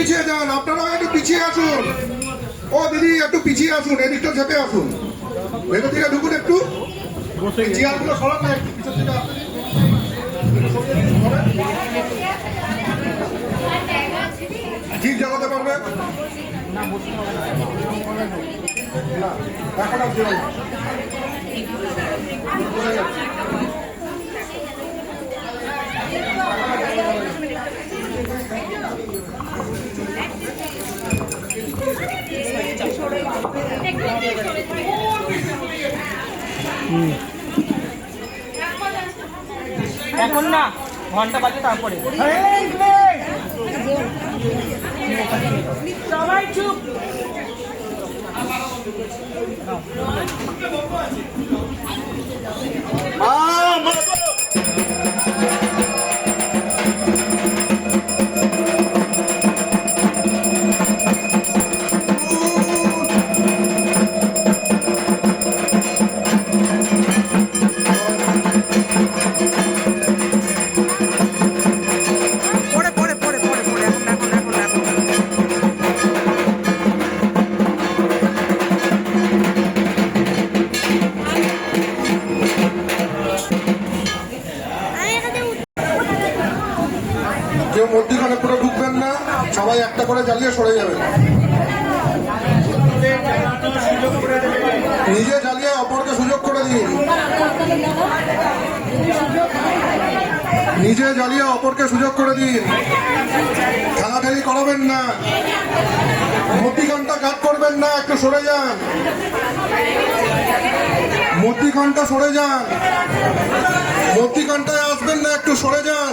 পিছিয়ে যান, আপনারা একটু পিছিয়ে আসুন। ও দিদি একটু পিছিয়ে আসুন, এদিকটা চেপে আসুন, ভেতর থেকে ঢুকুন একটু। চেয়ারগুলো সরান না একটু পিছন থেকে আসুন। জিপ জ্বালাতে পারবে না, এখন আর দেবেন না। এখন না, ঘন্টা বাজে তারপরে। সবাই চুপ। কেউ মধ্যখানে পুরো ঢুকবেন না, সবাই একটা করে জ্বালিয়ে সরে যাবেন। নিজে জ্বালিয়ে অপরকে সুযোগ করে দিন, নিজে জ্বালিয়ে অপরকে সুযোগ করে দিন। ঠেলাঠেলি করাবেন না, মধ্যখানটা কাট করবেন না, একটু সরে যান, মধ্যখানটা সরে যান, মধ্যখানটায় আসবেন না, একটু সরে যান।